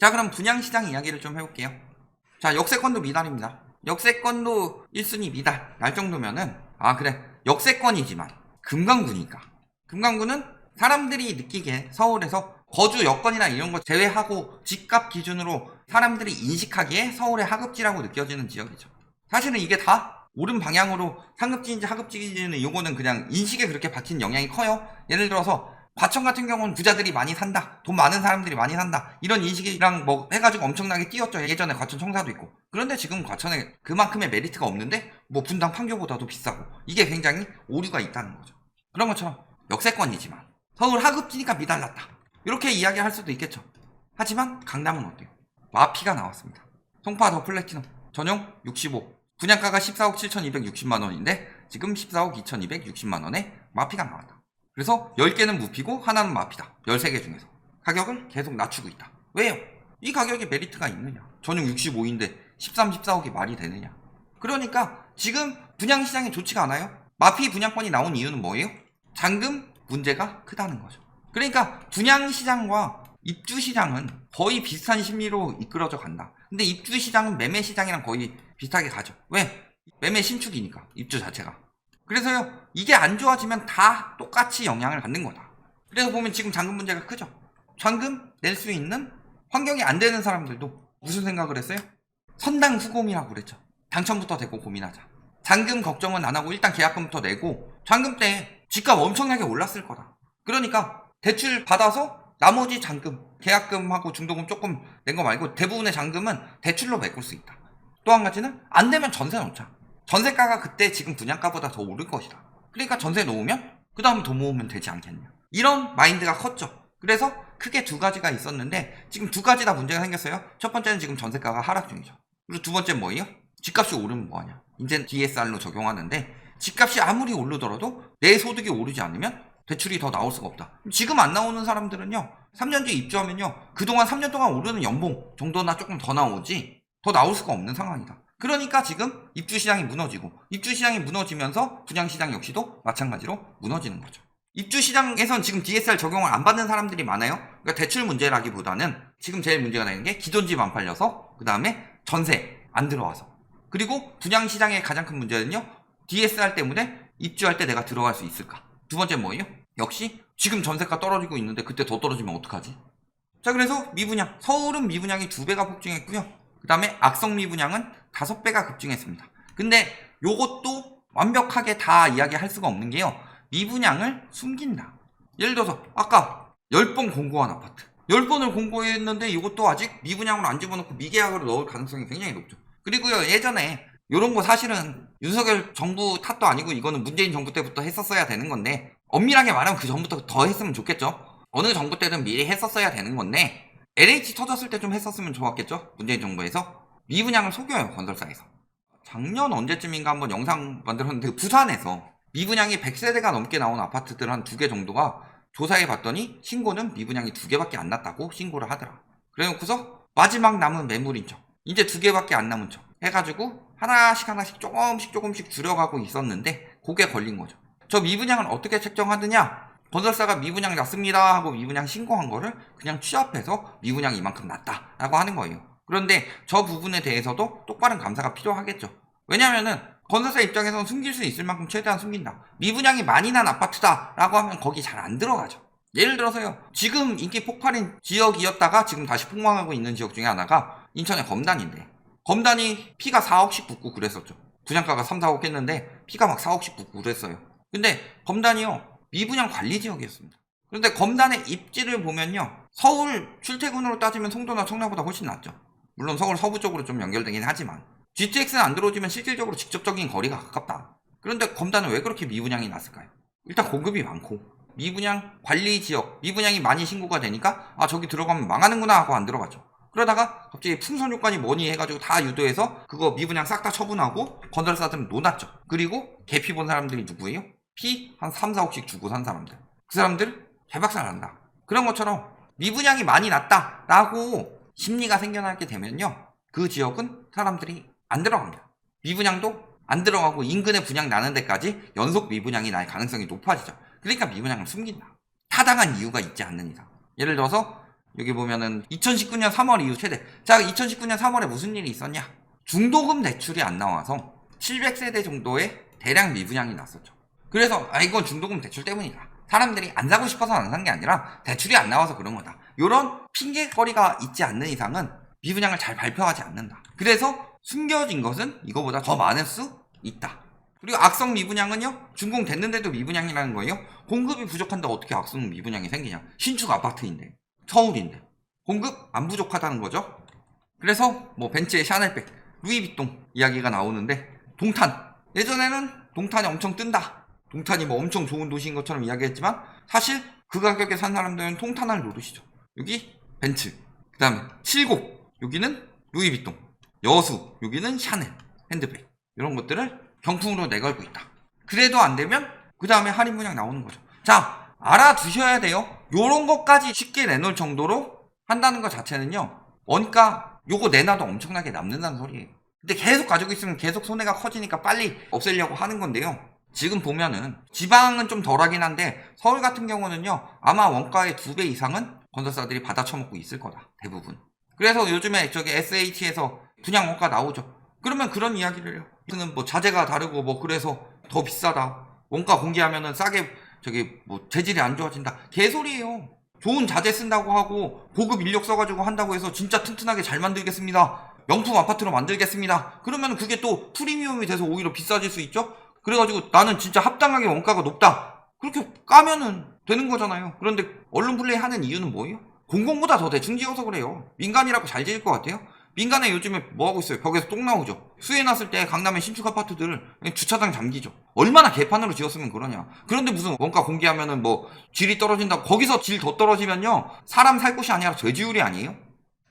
자, 그럼 분양시장 이야기를 좀 해볼게요. 자, 역세권도 미달입니다. 역세권도 1순위 미달 날 정도면은 그래, 역세권이지만 금강구니까. 금강구는 사람들이 느끼기에 서울에서 거주 여건이나 이런 거 제외하고 집값 기준으로 사람들이 인식하기에 서울의 하급지라고 느껴지는 지역이죠. 사실은 이게 다 옳은 방향으로 상급지인지 하급지인지는 이거는 그냥 인식에 그렇게 박힌 영향이 커요. 예를 들어서 과천 같은 경우는 부자들이 많이 산다, 돈 많은 사람들이 많이 산다, 이런 인식이랑 뭐 해가지고 엄청나게 뛰었죠. 예전에 과천 청사도 있고. 그런데 지금 과천에 그만큼의 메리트가 없는데 뭐 분당 판교보다도 비싸고, 이게 굉장히 오류가 있다는 거죠. 그런 것처럼 역세권이지만 서울 하급지니까 미달났다, 이렇게 이야기할 수도 있겠죠. 하지만 강남은 어때요? 마피가 나왔습니다. 송파 더 플래티넘 전용 65, 분양가가 14억 7,260만원인데 지금 14억 2,260만원에 마피가 나왔다. 그래서 10개는 무피고 하나는 마피다. 13개 중에서 가격을 계속 낮추고 있다. 왜요? 이 가격에 메리트가 있느냐? 전용 65인데 13, 14억이 말이 되느냐? 그러니까 지금 분양시장이 좋지가 않아요. 마피 분양권이 나온 이유는 뭐예요? 잔금 문제가 크다는 거죠. 그러니까 분양시장과 입주시장은 거의 비슷한 심리로 이끌어져 간다. 근데 입주시장은 매매시장이랑 거의 비슷하게 가죠. 왜? 매매 신축이니까, 입주 자체가. 그래서요, 이게 안 좋아지면 다 똑같이 영향을 받는 거다. 그래서 보면 지금 잔금 문제가 크죠. 잔금 낼 수 있는 환경이 안 되는 사람들도 무슨 생각을 했어요? 선당 후공이라고 그랬죠. 당첨부터 되고 고민하자. 잔금 걱정은 안 하고 일단 계약금부터 내고, 잔금 때 집값 엄청나게 올랐을 거다. 그러니까 대출 받아서 나머지 잔금, 계약금하고 중도금 조금 낸 거 말고 대부분의 잔금은 대출로 메꿀 수 있다. 또 한 가지는 안 되면 전세 놓자. 전세가가 그때 지금 분양가보다 더 오를 것이다. 그러니까 전세 놓으면 그 다음에 돈 모으면 되지 않겠냐. 이런 마인드가 컸죠. 그래서 크게 두 가지가 있었는데 지금 두 가지 다 문제가 생겼어요. 첫 번째는 지금 전세가가 하락 중이죠. 그리고 두 번째는 뭐예요? 집값이 오르면 뭐하냐. 이제 DSR로 적용하는데 집값이 아무리 오르더라도 내 소득이 오르지 않으면 대출이 더 나올 수가 없다. 지금 안 나오는 사람들은요, 3년 뒤에 입주하면요, 그동안 3년 동안 오르는 연봉 정도나 조금 더 나오지 더 나올 수가 없는 상황이다. 그러니까 지금 입주시장이 무너지고, 입주시장이 무너지면서 분양시장 역시도 마찬가지로 무너지는 거죠. 입주시장에선 지금 DSR 적용을 안 받는 사람들이 많아요. 그러니까 대출 문제라기보다는 지금 제일 문제가 되는 게 기존 집 안 팔려서, 그 다음에 전세 안 들어와서, 그리고 분양시장의 가장 큰 문제는요, DSR 때문에 입주할 때 내가 들어갈 수 있을까. 두 번째 뭐예요? 역시 지금 전세가 떨어지고 있는데 그때 더 떨어지면 어떡하지? 자, 그래서 미분양, 서울은 미분양이 2배가 폭증했고요. 그 다음에 악성 미분양은 5배가 급증했습니다. 근데 요것도 완벽하게 다 이야기할 수가 없는 게요, 미분양을 숨긴다. 예를 들어서 아까 10번 공고한 아파트, 10번을 공고했는데 이것도 아직 미분양으로 안 집어넣고 미계약으로 넣을 가능성이 굉장히 높죠. 그리고요, 예전에 요런 거 사실은 윤석열 정부 탓도 아니고 이거는 문재인 정부 때부터 했었어야 되는 건데, 엄밀하게 말하면 그 전부터 더 했으면 좋겠죠. 어느 정부 때든 미리 했었어야 되는 건데 LH 터졌을 때 좀 했었으면 좋았겠죠. 문재인 정부에서 미분양을 속여요, 건설사에서. 작년 언제쯤인가 한번 영상 만들었는데 부산에서 미분양이 100세대가 넘게 나온 아파트들 한 2개 정도가 조사해 봤더니 신고는 미분양이 2개밖에 안 났다고 신고를 하더라. 그래 놓고서 마지막 남은 매물인 척, 이제 2개밖에 안 남은 척 해가지고 하나씩 조금씩 줄여가고 있었는데 그게 걸린 거죠. 저 미분양을 어떻게 책정하느냐? 건설사가 미분양 났습니다 하고 미분양 신고한 거를 그냥 취합해서 미분양이 이만큼 났다 라고 하는 거예요. 그런데 저 부분에 대해서도 똑바른 감사가 필요하겠죠. 왜냐면은 건설사 입장에서는 숨길 수 있을 만큼 최대한 숨긴다. 미분양이 많이 난 아파트다 라고 하면 거기 잘 안 들어가죠. 예를 들어서요, 지금 인기 폭발인 지역이었다가 지금 다시 폭망하고 있는 지역 중에 하나가 인천의 검단인데, 검단이 피가 4억씩 붙고 그랬었죠. 분양가가 3, 4억 했는데 피가 막 4억씩 붙고 그랬어요. 근데 검단이요, 미분양 관리 지역이었습니다. 그런데 검단의 입지를 보면요, 서울 출퇴근으로 따지면 송도나 청라보다 훨씬 낫죠. 물론 서울 서부 쪽으로 좀 연결되긴 하지만 GTX는 안 들어오지만 실질적으로 직접적인 거리가 가깝다. 그런데 검단은 왜 그렇게 미분양이 났을까요? 일단 공급이 많고 미분양 관리 지역, 미분양이 많이 신고가 되니까 저기 들어가면 망하는구나 하고 안 들어갔죠. 그러다가 갑자기 풍선 효과니 뭐니 해가지고 다 유도해서 그거 미분양 싹 다 처분하고 건설사들은 놓았죠. 그리고 개피 본 사람들이 누구예요? 피 한 3, 4억씩 주고 산 사람들. 그 사람들 개박살 난다. 그런 것처럼 미분양이 많이 났다 라고 심리가 생겨나게 되면요, 그 지역은 사람들이 안 들어갑니다. 미분양도 안 들어가고 인근에 분양 나는 데까지 연속 미분양이 날 가능성이 높아지죠. 그러니까 미분양을 숨긴다. 타당한 이유가 있지 않는 이상. 예를 들어서 여기 보면은 2019년 3월 이후 최대. 자, 2019년 3월에 무슨 일이 있었냐? 중도금 대출이 안 나와서 700세대 정도의 대량 미분양이 났었죠. 그래서 이건 중도금 대출 때문이다. 사람들이 안 사고 싶어서 안 산 게 아니라 대출이 안 나와서 그런 거다. 이런 핑계거리가 있지 않는 이상은 미분양을 잘 발표하지 않는다. 그래서 숨겨진 것은 이거보다 더 많을 수 있다. 그리고 악성 미분양은요, 준공됐는데도 미분양이라는 거예요. 공급이 부족한데 어떻게 악성 미분양이 생기냐? 신축 아파트인데, 서울인데 공급 안 부족하다는 거죠. 그래서 뭐 벤츠의 샤넬백, 루이비통 이야기가 나오는데, 동탄, 예전에는 동탄이 엄청 뜬다, 동탄이 뭐 엄청 좋은 도시인 것처럼 이야기했지만 사실 그 가격에 산 사람들은 통탄을 노리시죠. 여기 벤츠, 그 다음에 칠곡, 여기는 루이비통, 여수, 여기는 샤넬 핸드백, 이런 것들을 경품으로 내걸고 있다. 그래도 안 되면 그 다음에 할인 분양 나오는 거죠. 자, 알아두셔야 돼요. 요런 것까지 쉽게 내놓을 정도로 한다는 것 자체는요, 원가 요거 내놔도 엄청나게 남는다는 소리예요. 근데 계속 가지고 있으면 계속 손해가 커지니까 빨리 없애려고 하는 건데요. 지금 보면은 지방은 좀 덜하긴 한데 서울 같은 경우는요, 아마 원가의 2배 이상은 건설사들이 받아 처먹고 있을 거다, 대부분. 그래서 요즘에 저기 SH에서 분양 원가 나오죠. 그러면 그런 이야기를 해요. 무슨 뭐 자재가 다르고 뭐 그래서 더 비싸다, 원가 공개하면은 싸게 저기 뭐 재질이 안 좋아진다, 개소리예요. 좋은 자재 쓴다고 하고 고급 인력 써가지고 한다고 해서 진짜 튼튼하게 잘 만들겠습니다, 명품 아파트로 만들겠습니다, 그러면 그게 또 프리미엄이 돼서 오히려 비싸질 수 있죠. 그래가지고 나는 진짜 합당하게 원가가 높다, 그렇게 까면은 되는 거잖아요. 그런데 언론 플레이 하는 이유는 뭐예요? 공공보다 더 대충 지어서 그래요. 민간이라고 잘 지을 것 같아요? 민간에 요즘에 뭐하고 있어요? 벽에서 똥 나오죠. 수해 났을 때 강남의 신축 아파트들 주차장 잠기죠. 얼마나 개판으로 지었으면 그러냐. 그런데 무슨 원가 공개하면은 뭐 질이 떨어진다고, 거기서 질 더 떨어지면요, 사람 살 곳이 아니라 죄지율이 아니에요?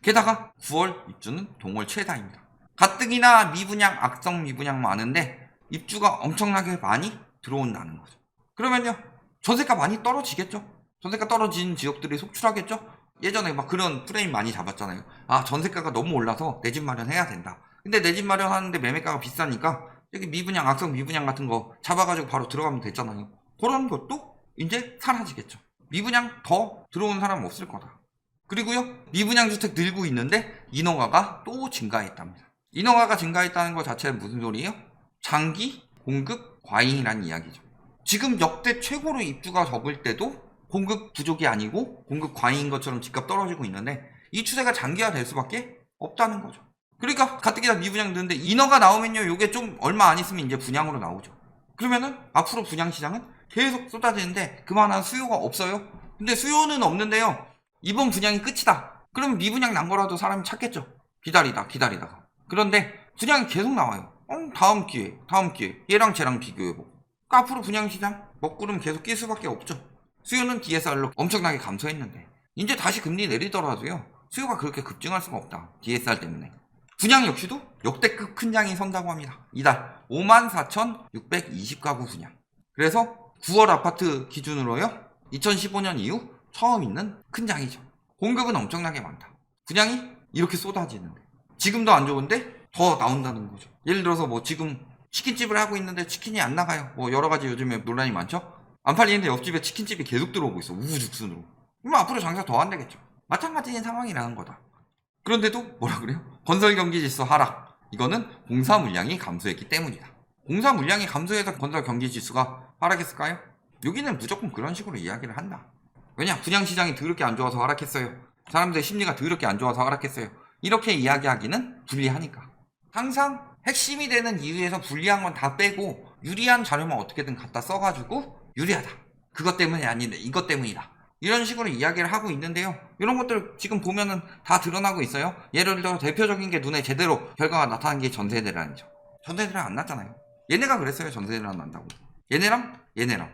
게다가 9월 입주는 동월 최다입니다. 가뜩이나 미분양, 악성 미분양 많은데 입주가 엄청나게 많이 들어온다는 거죠. 그러면요, 전세가 많이 떨어지겠죠. 전세가 떨어진 지역들이 속출하겠죠. 예전에 막 그런 프레임 많이 잡았잖아요. 전세가가 너무 올라서 내 집 마련해야 된다. 근데 내 집 마련하는데 매매가가 비싸니까 여기 미분양, 악성 미분양 같은 거 잡아가지고 바로 들어가면 됐잖아요. 그런 것도 이제 사라지겠죠. 미분양 더 들어온 사람은 없을 거다. 그리고요, 미분양 주택 늘고 있는데 인허가가 또 증가했답니다. 인허가가 증가했다는 것 자체는 무슨 소리예요? 장기 공급 과잉이라는 이야기죠. 지금 역대 최고로 입주가 적을 때도 공급 부족이 아니고 공급 과잉인 것처럼 집값 떨어지고 있는데 이 추세가 장기화될 수밖에 없다는 거죠. 그러니까 가뜩이나 미분양 드는데 인허가 나오면요, 요게 좀 얼마 안 있으면 이제 분양으로 나오죠. 그러면은 앞으로 분양 시장은 계속 쏟아지는데 그만한 수요가 없어요. 근데 수요는 없는데요, 이번 분양이 끝이다, 그러면 미분양 난 거라도 사람이 찾겠죠. 기다리다가. 그런데 분양이 계속 나와요. 다음 기회 얘랑 쟤랑 비교해보고. 그러니까 앞으로 분양 시장 먹구름 계속 낄 수밖에 없죠. 수요는 DSR로 엄청나게 감소했는데 이제 다시 금리 내리더라도요, 수요가 그렇게 급증할 수가 없다, DSR 때문에. 분양 역시도 역대급 큰 장이 선다고 합니다. 이달 54,620가구 분양. 그래서 9월 아파트 기준으로요, 2015년 이후 처음 있는 큰 장이죠. 공급은 엄청나게 많다. 분양이 이렇게 쏟아지는데 지금도 안 좋은데 더 나온다는 거죠. 예를 들어서 뭐 지금 치킨집을 하고 있는데 치킨이 안 나가요. 뭐 여러 가지 요즘에 논란이 많죠. 안 팔리는데 옆집에 치킨집이 계속 들어오고 있어, 우후죽순으로. 그럼 앞으로 장사 더 안 되겠죠. 마찬가지인 상황이라는 거다. 그런데도 뭐라 그래요? 건설 경기 지수 하락. 이거는 공사 물량이 감소했기 때문이다. 공사 물량이 감소해서 건설 경기 지수가 하락했을까요? 여기는 무조건 그런 식으로 이야기를 한다. 왜냐? 분양 시장이 더럽게 안 좋아서 하락했어요. 사람들의 심리가 더럽게 안 좋아서 하락했어요. 이렇게 이야기하기는 불리하니까. 항상 핵심이 되는 이유에서 불리한 건 다 빼고 유리한 자료만 어떻게든 갖다 써가지고 유리하다, 그것 때문이 아닌데 이것 때문이다, 이런 식으로 이야기를 하고 있는데요. 이런 것들 지금 보면은 다 드러나고 있어요. 예를 들어 대표적인 게 눈에 제대로 결과가 나타난 게 전세대란이죠. 전세대란 안 났잖아요. 얘네가 그랬어요, 전세대란 난다고. 얘네랑.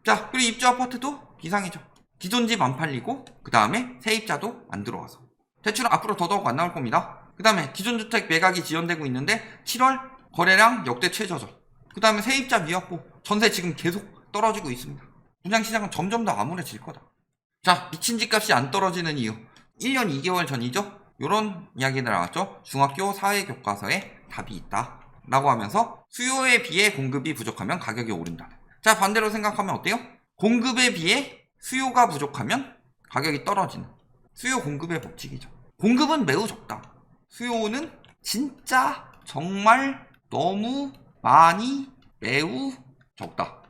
자, 그리고 입주 아파트도 비상이죠. 기존 집 안 팔리고 그 다음에 세입자도 안 들어와서 대출은 앞으로 더더욱 안 나올 겁니다. 그 다음에 기존 주택 매각이 지연되고 있는데 7월 거래량 역대 최저죠. 그 다음에 세입자 미확보, 전세 지금 계속 떨어지고 있습니다. 분양시장은 점점 더 암울해질 거다. 자, 미친 집값이 안 떨어지는 이유, 1년 2개월 전이죠. 요런 이야기가 나왔죠. 중학교 사회교과서에 답이 있다 라고 하면서 수요에 비해 공급이 부족하면 가격이 오른다. 자, 반대로 생각하면 어때요? 공급에 비해 수요가 부족하면 가격이 떨어지는. 수요 공급의 법칙이죠. 공급은 매우 적다. 수요는 진짜 정말 너무 많이 매우 적다.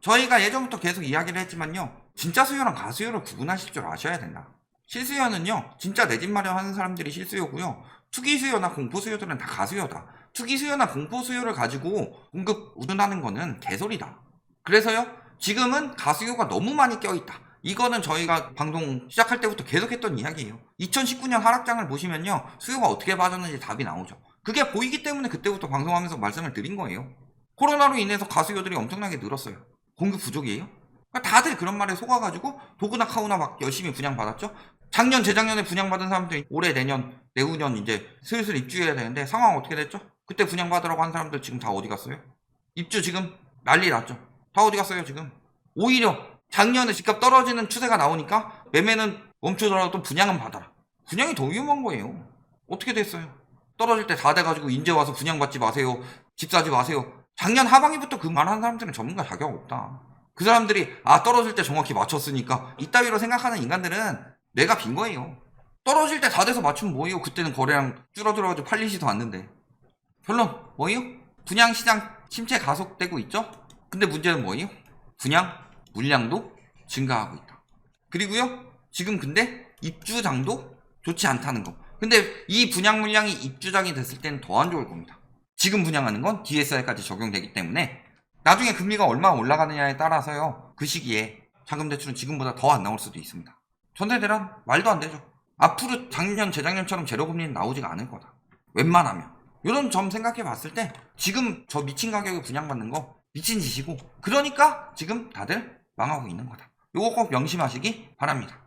저희가 예전부터 계속 이야기를 했지만요. 진짜 수요랑 가수요를 구분하실 줄 아셔야 된다. 실수요는요. 진짜 내 집 마련하는 사람들이 실수요고요. 투기 수요나 공포 수요들은 다 가수요다. 투기 수요나 공포 수요를 가지고 공급 우둔하는 거는 개소리다. 그래서요. 지금은 가수요가 너무 많이 껴있다. 이거는 저희가 방송 시작할 때부터 계속했던 이야기예요. 2019년 하락장을 보시면요. 수요가 어떻게 빠졌는지 답이 나오죠. 그게 보이기 때문에 그때부터 방송하면서 말씀을 드린 거예요. 코로나로 인해서 가수요들이 엄청나게 늘었어요. 공급 부족이에요? 그러니까 다들 그런 말에 속아가지고 도구나 카우나 막 열심히 분양받았죠. 작년 재작년에 분양받은 사람들이 올해 내년 내후년 이제 슬슬 입주해야 되는데 상황 어떻게 됐죠? 그때 분양받으라고 한 사람들 지금 다 어디 갔어요? 입주 지금 난리 났죠. 다 어디 갔어요 지금? 오히려 작년에 집값 떨어지는 추세가 나오니까 매매는 멈추더라도 분양은 받아라. 분양이 더 위험한 거예요. 어떻게 됐어요? 떨어질 때 다 돼가지고 이제 와서 분양받지 마세요. 집 사지 마세요. 작년 하반기부터 그 말하는 사람들은 전문가 자격 없다. 그 사람들이 떨어질 때 정확히 맞췄으니까 이따위로 생각하는 인간들은 뇌가 빈 거예요. 떨어질 때 다 돼서 맞추면 뭐예요? 그때는 거래량 줄어들어가지고 팔리지도 않는데. 결론 뭐예요? 분양시장 침체 가속되고 있죠? 근데 문제는 뭐예요? 분양 물량도 증가하고 있다. 그리고요 지금 근데 입주장도 좋지 않다는 거. 근데 이 분양 물량이 입주장이 됐을 때는 더 안 좋을 겁니다. 지금 분양하는 건 DSR까지 적용되기 때문에 나중에 금리가 얼마나 올라가느냐에 따라서요 그 시기에 자금 대출은 지금보다 더 안 나올 수도 있습니다. 전세대란 말도 안 되죠. 앞으로 작년 재작년처럼 제로금리는 나오지가 않을 거다. 웬만하면 이런 점 생각해 봤을 때 지금 저 미친 가격에 분양받는 거 미친 짓이고, 그러니까 지금 다들 망하고 있는 거다. 요거 꼭 명심하시기 바랍니다.